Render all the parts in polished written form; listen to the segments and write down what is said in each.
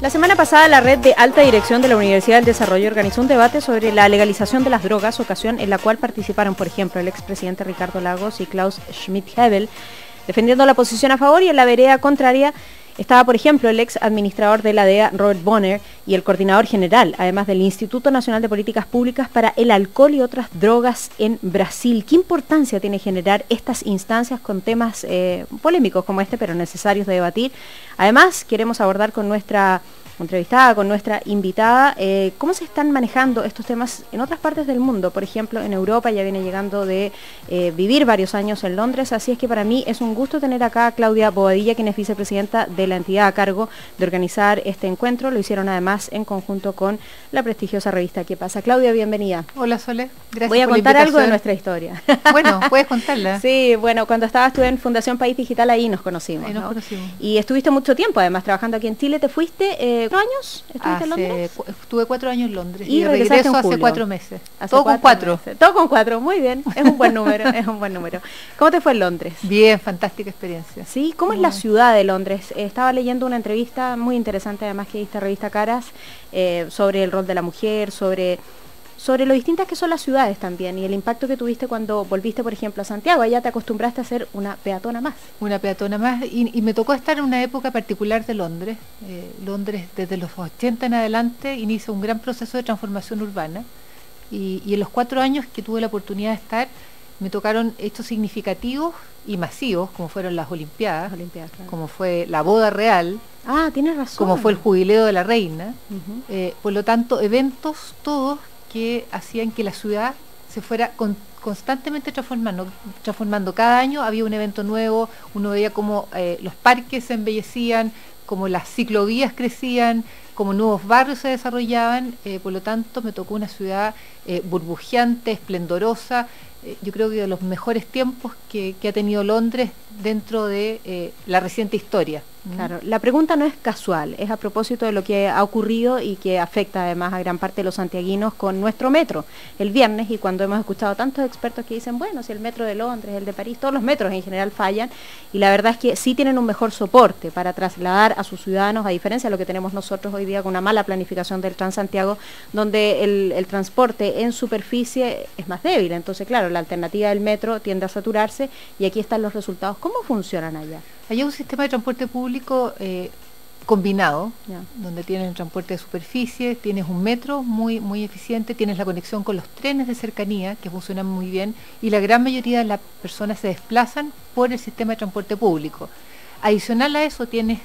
La semana pasada, la red de alta dirección de la Universidad del Desarrollo organizó un debate sobre la legalización de las drogas, ocasión en la cual participaron, por ejemplo, el expresidente Ricardo Lagos y Klaus Schmidt-Hebel, defendiendo la posición a favor, y en la vereda contraria estaba, por ejemplo, el ex administrador de la DEA, Robert Bonner, y el coordinador general, además del Instituto Nacional de Políticas Públicas para el Alcohol y otras Drogas en Brasil. ¿Qué importancia tiene generar estas instancias con temas polémicos como este, pero necesarios de debatir? Además, queremos abordar con nuestra entrevistada, con nuestra invitada, cómo se están manejando estos temas en otras partes del mundo. Por ejemplo, en Europa ya viene llegando de vivir varios años en Londres, así es que para mí es un gusto tener acá a Claudia Bobadilla, quien es vicepresidenta de la entidad a cargo de organizar este encuentro. Lo hicieron además en conjunto con la prestigiosa revista ¿Qué pasa? Claudia, bienvenida. Hola, Sole. Gracias. Voy a contar algo de nuestra historia. Bueno, puedes contarla. Sí, bueno, cuando estuve en Fundación País Digital, ahí nos conocimos. Ahí nos conocimos. Y estuviste mucho tiempo, además, trabajando aquí en Chile. ¿Te fuiste 4 años? ¿Estuviste en Londres? Estuve 4 años en Londres y regreso hace 4 meses. Todo con 4. Todo con 4, muy bien. Es un buen número, es un buen número. ¿Cómo te fue en Londres? Bien, fantástica experiencia. Sí, ¿cómo es la ciudad de Londres? Estaba leyendo una entrevista muy interesante, además que diste revista Caras, sobre el rol de la mujer, sobre lo distintas que son las ciudades también, y el impacto que tuviste cuando volviste, por ejemplo, a Santiago. Allá te acostumbraste a ser una peatona más. Una peatona más, y me tocó estar en una época particular de Londres. Londres, desde los 80 en adelante, inicia un gran proceso de transformación urbana, y en los 4 años que tuve la oportunidad de estar, me tocaron hechos significativos y masivos, como fueron las Olimpiadas, claro, como fue la boda real. Ah, tienes razón. Como fue el jubileo de la reina. Por lo tanto, eventos todos que hacían que la ciudad se fuera constantemente transformando. Cada año había un evento nuevo, uno veía cómo los parques se embellecían, cómo las ciclovías crecían, cómo nuevos barrios se desarrollaban. Por lo tanto, me tocó una ciudad burbujeante, esplendorosa. Yo creo que de los mejores tiempos que ha tenido Londres dentro de la reciente historia. Claro, la pregunta no es casual, es a propósito de lo que ha ocurrido y que afecta además a gran parte de los santiaguinos con nuestro metro el viernes, y cuando hemos escuchado tantos expertos que dicen, bueno, si el metro de Londres, el de París, todos los metros en general fallan, y la verdad es que sí tienen un mejor soporte para trasladar a sus ciudadanos, a diferencia de lo que tenemos nosotros hoy día con una mala planificación del Transantiago, donde el transporte en superficie es más débil. Entonces, claro, la alternativa del metro tiende a saturarse, y aquí están los resultados. ¿Cómo funcionan allá? Hay un sistema de transporte público combinado, donde tienes el transporte de superficie, tienes un metro muy, muy eficiente, tienes la conexión con los trenes de cercanía, que funcionan muy bien, y la gran mayoría de las personas se desplazan por el sistema de transporte público. Adicional a eso, tienes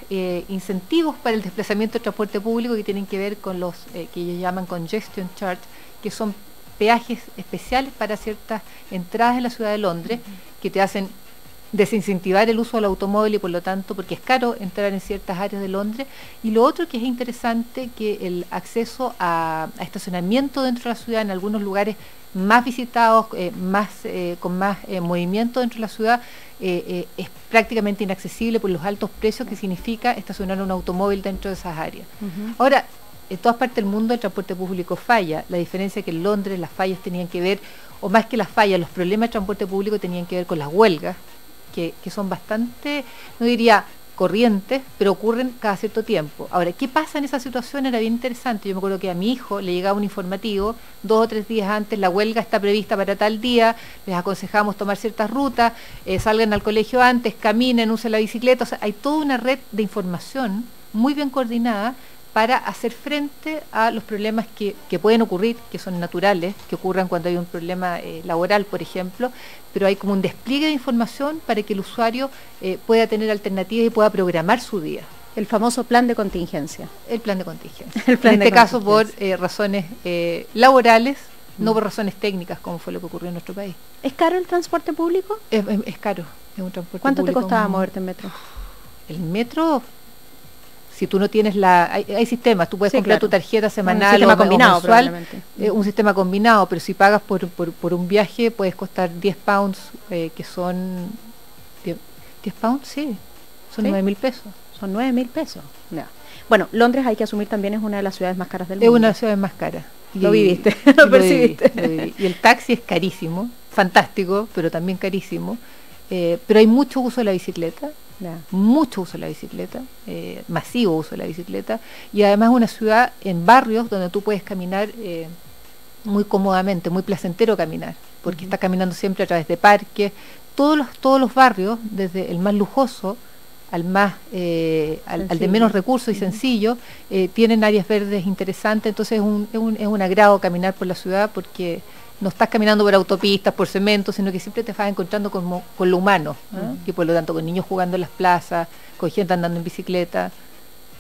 incentivos para el desplazamiento de transporte público que tienen que ver con los que ellos llaman congestion charge, que son peajes especiales para ciertas entradas en la ciudad de Londres, que te hacen desincentivar el uso del automóvil, y por lo tanto, porque es caro entrar en ciertas áreas de Londres. Y lo otro que es interesante, que el acceso a estacionamiento dentro de la ciudad, en algunos lugares más visitados, con más movimiento dentro de la ciudad, es prácticamente inaccesible por los altos precios que significa estacionar un automóvil dentro de esas áreas. Ahora, en todas partes del mundo el transporte público falla. La diferencia es que en Londres las fallas tenían que ver, o más que las fallas, los problemas de transporte público tenían que ver con las huelgas, que son bastante, no diría corrientes, pero ocurren cada cierto tiempo. Ahora, ¿qué pasa en esa situación? Era bien interesante. Yo me acuerdo que a mi hijo le llegaba un informativo 2 o 3 días antes: la huelga está prevista para tal día, les aconsejamos tomar ciertas rutas, salgan al colegio antes, caminen, usen la bicicleta. O sea, hay toda una red de información muy bien coordinada para hacer frente a los problemas que pueden ocurrir, que son naturales, que ocurran cuando hay un problema laboral, por ejemplo, pero hay como un despliegue de información para que el usuario pueda tener alternativas y pueda programar su día. El famoso plan de contingencia. El plan de contingencia. En este caso por razones laborales, no por razones técnicas, como fue lo que ocurrió en nuestro país. ¿Es caro el transporte público? Es caro, es un transporte ¿Cuánto público. te costaba moverte en metro? El metro, si tú no tienes hay sistemas, tú puedes comprar tu tarjeta semanal, un sistema combinado, mensual, un sistema combinado, pero si pagas por un viaje puedes costar 10 pounds, que son 10 pounds, sí, son 9.000 pesos. Son 9.000 pesos. Ya. Bueno, Londres, hay que asumir, también es una de las ciudades más caras del mundo. Es una de las ciudades más caras. Lo viviste, lo percibiste. Lo viví. Y el taxi es carísimo, fantástico, pero también carísimo. Pero hay mucho uso de la bicicleta. mucho uso de la bicicleta, masivo uso de la bicicleta, y además una ciudad en barrios donde tú puedes caminar muy cómodamente, muy placentero caminar, porque estás caminando siempre a través de parques, todos los barrios, desde el más lujoso al más al de menos recursos y sencillo, tienen áreas verdes interesantes, entonces es un agrado caminar por la ciudad porque no estás caminando por autopistas, por cemento, sino que siempre te vas encontrando con lo humano, y por lo tanto con niños jugando en las plazas, con gente andando en bicicleta.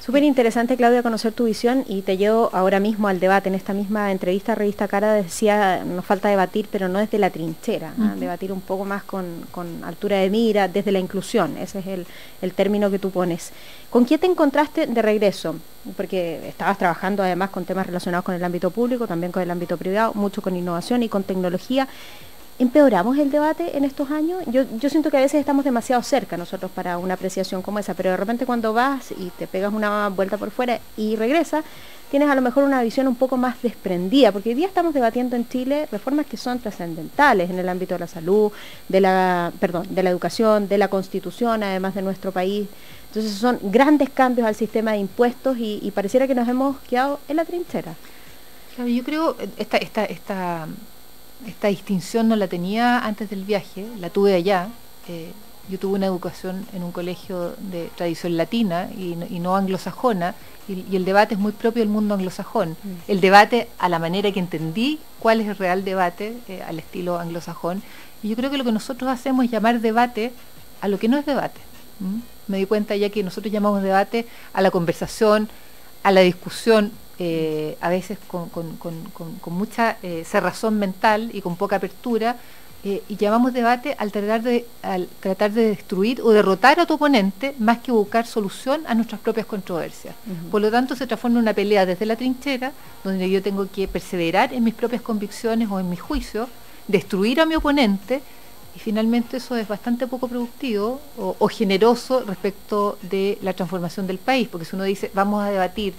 Súper interesante, Claudia, conocer tu visión, y te llevo ahora mismo al debate. En esta misma entrevista a Revista Cara decía, nos falta debatir, pero no desde la trinchera, debatir un poco más con altura de mira, desde la inclusión, ese es el término que tú pones. ¿Con qué te encontraste de regreso? Porque estabas trabajando además con temas relacionados con el ámbito público, también con el ámbito privado, mucho con innovación y con tecnología. ¿Empeoramos el debate en estos años? Yo siento que a veces estamos demasiado cerca nosotros para una apreciación como esa, pero de repente cuando vas y te pegas una vuelta por fuera y regresas, tienes a lo mejor una visión un poco más desprendida, porque hoy día estamos debatiendo en Chile reformas que son trascendentales en el ámbito de la salud, de la educación, de la Constitución, además de nuestro país. Entonces son grandes cambios al sistema de impuestos y pareciera que nos hemos quedado en la trinchera. Claro, yo creo esta distinción no la tenía antes del viaje, la tuve allá. Yo tuve una educación en un colegio de tradición latina y no anglosajona, y el debate es muy propio del mundo anglosajón. El debate a la manera que entendí cuál es el real debate, al estilo anglosajón. Y yo creo que lo que nosotros hacemos es llamar debate a lo que no es debate. Me di cuenta ya que nosotros llamamos debate a la conversación, a la discusión, a veces con mucha cerrazón mental y con poca apertura, y llamamos debate al tratar de destruir o derrotar a tu oponente más que buscar solución a nuestras propias controversias. Por lo tanto, se transforma en una pelea desde la trinchera, donde yo tengo que perseverar en mis propias convicciones o en mis juicios, destruir a mi oponente, y finalmente eso es bastante poco productivo o generoso respecto de la transformación del país, porque si uno dice vamos a debatir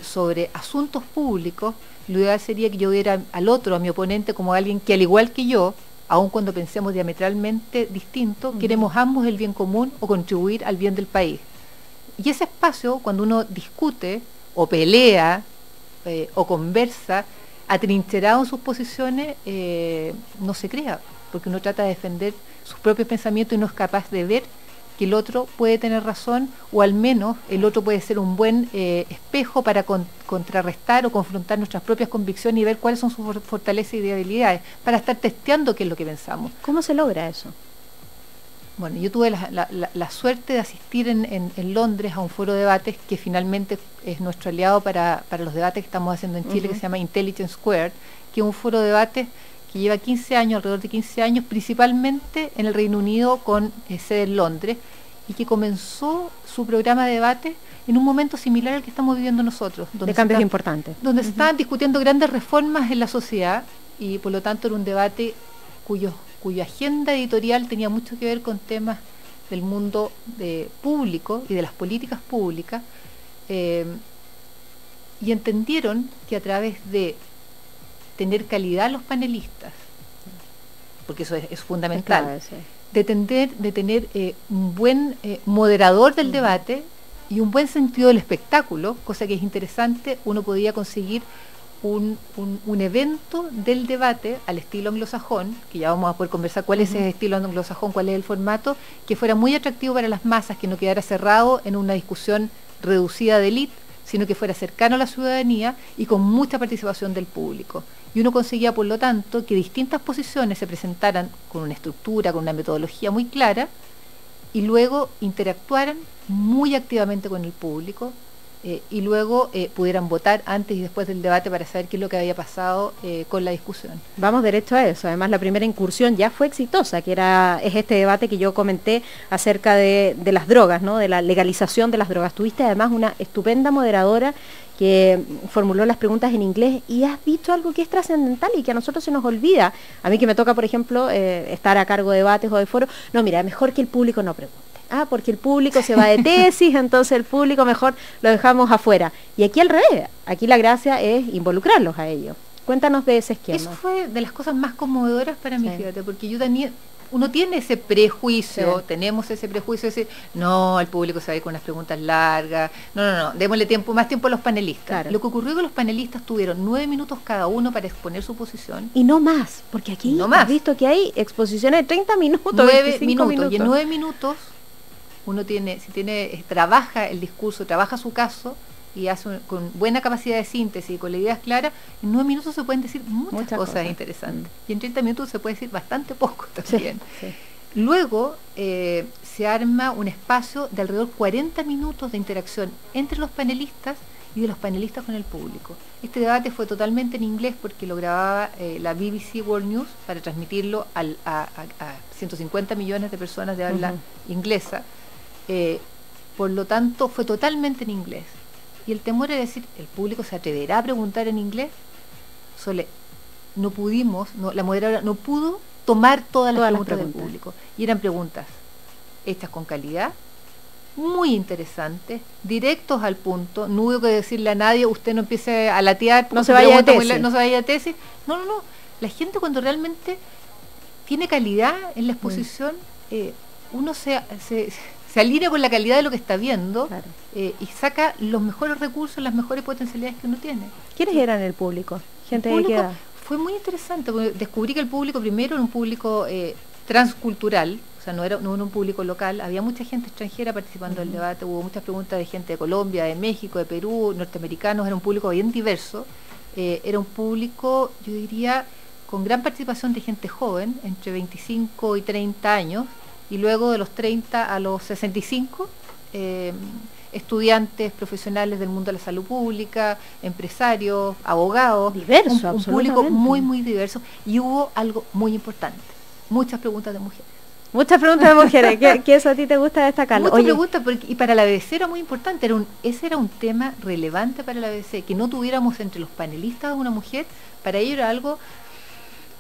sobre asuntos públicos, lo ideal sería que yo viera al otro, a mi oponente, como alguien que al igual que yo, aun cuando pensemos diametralmente distinto, queremos ambos el bien común o contribuir al bien del país. Y ese espacio, cuando uno discute o pelea o conversa atrincherado en sus posiciones, no se crea, porque uno trata de defender sus propios pensamientos y no es capaz de ver que el otro puede tener razón, o al menos el otro puede ser un buen espejo para contrarrestar o confrontar nuestras propias convicciones y ver cuáles son sus fortalezas y debilidades, para estar testeando qué es lo que pensamos. ¿Cómo se logra eso? Bueno, yo tuve la suerte de asistir en Londres a un foro de debates que finalmente es nuestro aliado para los debates que estamos haciendo en Chile, que se llama Intelligence Squared, que es un foro de debates que lleva 15 años, alrededor de 15 años, principalmente en el Reino Unido, con sede en Londres, y que comenzó su programa de debate en un momento similar al que estamos viviendo nosotros. De cambios importantes. Donde se estaban discutiendo grandes reformas en la sociedad, y por lo tanto era un debate cuya agenda editorial tenía mucho que ver con temas del mundo público y de las políticas públicas, y entendieron que a través de tener calidad los panelistas, porque eso es fundamental, claro, sí. de tener un buen moderador del debate y un buen sentido del espectáculo, cosa que es interesante. Uno podía conseguir un evento del debate al estilo anglosajón, que ya vamos a poder conversar cuál es ese estilo anglosajón, cuál es el formato, que fuera muy atractivo para las masas, que no quedara cerrado en una discusión reducida de élite, sino que fuera cercano a la ciudadanía y con mucha participación del público. Y uno conseguía, por lo tanto, que distintas posiciones se presentaran con una estructura, con una metodología muy clara, y luego interactuaran muy activamente con el público, y luego pudieran votar antes y después del debate para saber qué es lo que había pasado con la discusión. Vamos derecho a eso. Además, la primera incursión ya fue exitosa, que es este debate que yo comenté acerca de las drogas, ¿no? De la legalización de las drogas. Tuviste además una estupenda moderadora que formuló las preguntas en inglés, y has dicho algo que es trascendental y que a nosotros se nos olvida. A mí que me toca, por ejemplo, estar a cargo de debates o de foros, no, mira, mejor que el público no pregunte. Porque el público se va de tesis, entonces el público mejor lo dejamos afuera. Y aquí al revés, aquí la gracia es involucrarlos a ellos. Cuéntanos de ese esquema. Eso fue de las cosas más conmovedoras para mí, fíjate, porque yo uno tiene ese prejuicio, tenemos ese prejuicio de decir, no, el público se va a ir con unas preguntas largas, no, démosle más tiempo a los panelistas. Claro. Lo que ocurrió es que los panelistas tuvieron 9 minutos cada uno para exponer su posición. Y no más, porque aquí has visto que hay exposiciones de 30 minutos, 9 minutos. Y en 9 minutos uno trabaja el discurso, trabaja su caso, y hace con buena capacidad de síntesis y con las ideas claras, en 9 minutos se pueden decir muchas cosas interesantes. Y en 30 minutos se puede decir bastante poco también. Sí. Luego se arma un espacio de alrededor de 40 minutos de interacción entre los panelistas y de los panelistas con el público. Este debate fue totalmente en inglés porque lo grababa la BBC World News para transmitirlo a 150 millones de personas de habla inglesa. Por lo tanto, fue totalmente en inglés. Y el temor era decir, ¿el público se atreverá a preguntar en inglés? La moderadora no pudo tomar todas las preguntas del público. Y eran preguntas hechas con calidad, muy interesantes, directos al punto. No hubo que decirle a nadie, usted no empiece a latear, no se vaya a tesis. No. La gente, cuando realmente tiene calidad en la exposición, uno se alinea con la calidad de lo que está viendo, y saca los mejores recursos, las mejores potencialidades que uno tiene. ¿Quiénes eran el público? ¿Gente de qué edad? Fue muy interesante, porque descubrí que el público primero era un público transcultural, o sea, no era un público local, había mucha gente extranjera participando del debate, hubo muchas preguntas de gente de Colombia, de México, de Perú, norteamericanos, era un público bien diverso, era un público, yo diría, con gran participación de gente joven, entre 25 y 30 años, y luego de los 30 a los 65, estudiantes profesionales del mundo de la salud pública, empresarios, abogados, diverso, un público muy, muy diverso, y hubo algo muy importante, muchas preguntas de mujeres. Muchas preguntas de mujeres, ¿qué eso a ti te gusta destacar? Muchas preguntas, y para la BBC era muy importante, ese era un tema relevante para la BBC, que no tuviéramos entre los panelistas a una mujer, para ello era algo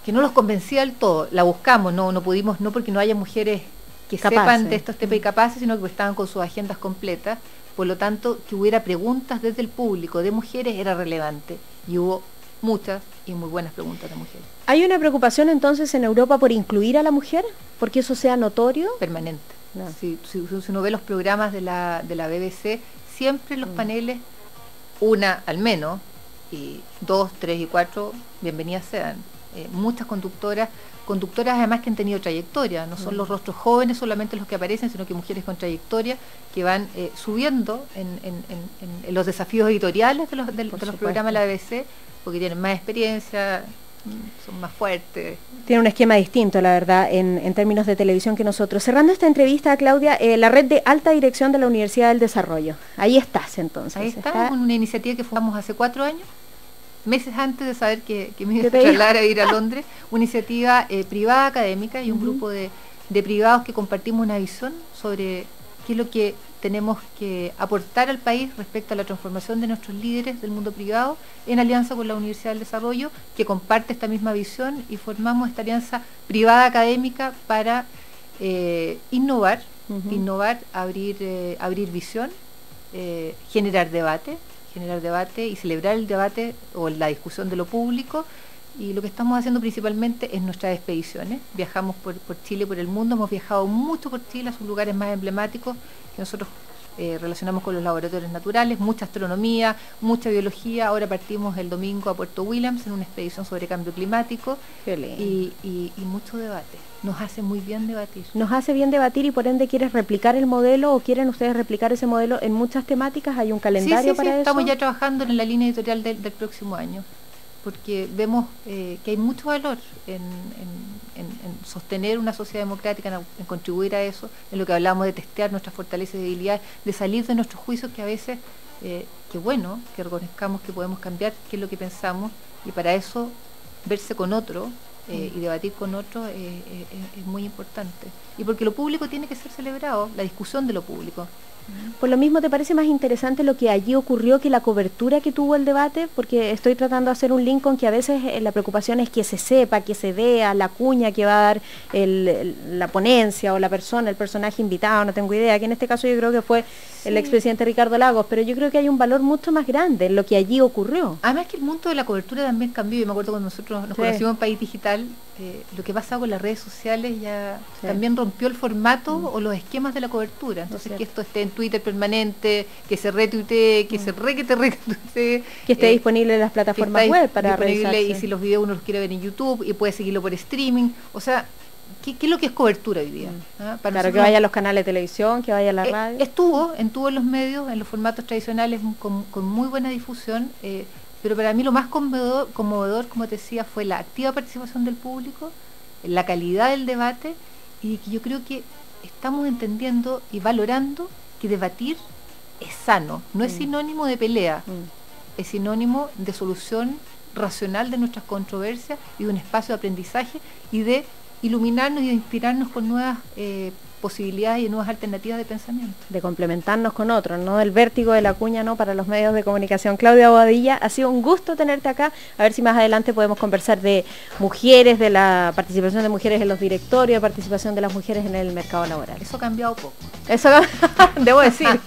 que no los convencía del todo. La buscamos, no pudimos, no porque no haya mujeres que sepan de estos temas y capaces, sino que estaban con sus agendas completas. Por lo tanto, que hubiera preguntas desde el público de mujeres era relevante, y hubo muchas y muy buenas preguntas de mujeres. ¿Hay una preocupación entonces en Europa por incluir a la mujer? ¿Porque eso sea notorio? Permanente. No. Si uno ve los programas de la BBC, siempre en los paneles, una al menos, y 2, 3 y 4, bienvenidas sean. Muchas conductoras además que han tenido trayectoria, no son los rostros jóvenes solamente los que aparecen, sino que mujeres con trayectoria que van subiendo en los desafíos editoriales de los programas de la BBC, porque tienen más experiencia, son más fuertes. Tiene un esquema distinto, la verdad, en términos de televisión que nosotros. Cerrando esta entrevista, Claudia, la red de alta dirección de la Universidad del Desarrollo. Ahí estás entonces. Ahí estamos, con una iniciativa que fundamos hace 4 años. Meses antes de saber que me iba a trasladar a ir a Londres, una iniciativa privada académica y un grupo de privados que compartimos una visión sobre qué es lo que tenemos que aportar al país respecto a la transformación de nuestros líderes del mundo privado, en alianza con la Universidad del Desarrollo, que comparte esta misma visión, y formamos esta alianza privada académica para innovar, abrir visión, generar debate y celebrar el debate o la discusión de lo público. Y lo que estamos haciendo principalmente es nuestras expediciones. Viajamos por Chile, por el mundo, hemos viajado mucho por Chile a sus lugares más emblemáticos que nosotros relacionamos con los laboratorios naturales, mucha astronomía, mucha biología. Ahora partimos el domingo a Puerto Williams en una expedición sobre cambio climático. Y mucho debate. Nos hace muy bien debatir. Nos hace bien debatir, y por ende, ¿quieres replicar el modelo o quieren ustedes replicar ese modelo en muchas temáticas? ¿Hay un calendario para eso? Estamos ya trabajando en la línea editorial del próximo año, porque vemos que hay mucho valor en sostener una sociedad democrática, en contribuir a eso, en lo que hablamos de testear nuestras fortalezas y debilidades, de salir de nuestros juicios, que a veces, que bueno, que reconozcamos que podemos cambiar qué es lo que pensamos, y para eso verse con otro y debatir con otro es muy importante. Y porque lo público tiene que ser celebrado, la discusión de lo público. Por lo mismo, ¿te parece más interesante lo que allí ocurrió que la cobertura que tuvo el debate? Porque estoy tratando de hacer un link con que a veces la preocupación es que se sepa, que se vea la cuña que va a dar la ponencia o la persona, el personaje invitado, no tengo idea, que en este caso yo creo que fue el expresidente Ricardo Lagos, pero yo creo que hay un valor mucho más grande en lo que allí ocurrió. Además que el mundo de la cobertura también cambió. Yo me acuerdo cuando nosotros nos conocimos en País Digital, lo que pasa con las redes sociales ya también rompió el formato o los esquemas de la cobertura. Entonces que esto esté en Twitter permanente, que se retuitee, que se retuitee, que esté disponible en las plataformas web para revisarse. Y si los videos uno los quiere ver en YouTube y puede seguirlo por streaming. O sea, ¿qué es lo que es cobertura hoy día? Para claro, que vaya a los canales de televisión, que vaya a la radio. Estuvo en los medios, en los formatos tradicionales con muy buena difusión. Pero para mí lo más conmovedor, como te decía, fue la activa participación del público, la calidad del debate, y que yo creo que estamos entendiendo y valorando que debatir es sano, no es sinónimo de pelea, es sinónimo de solución racional de nuestras controversias y de un espacio de aprendizaje y de iluminarnos y de inspirarnos con nuevas posibilidades y nuevas alternativas de pensamiento. De complementarnos con otros, no del vértigo de la cuña, ¿no? Para los medios de comunicación. Claudia Bobadilla, ha sido un gusto tenerte acá. A ver si más adelante podemos conversar de mujeres, de la participación de mujeres en los directorios, de participación de las mujeres en el mercado laboral. Eso ha cambiado poco. Eso debo decir.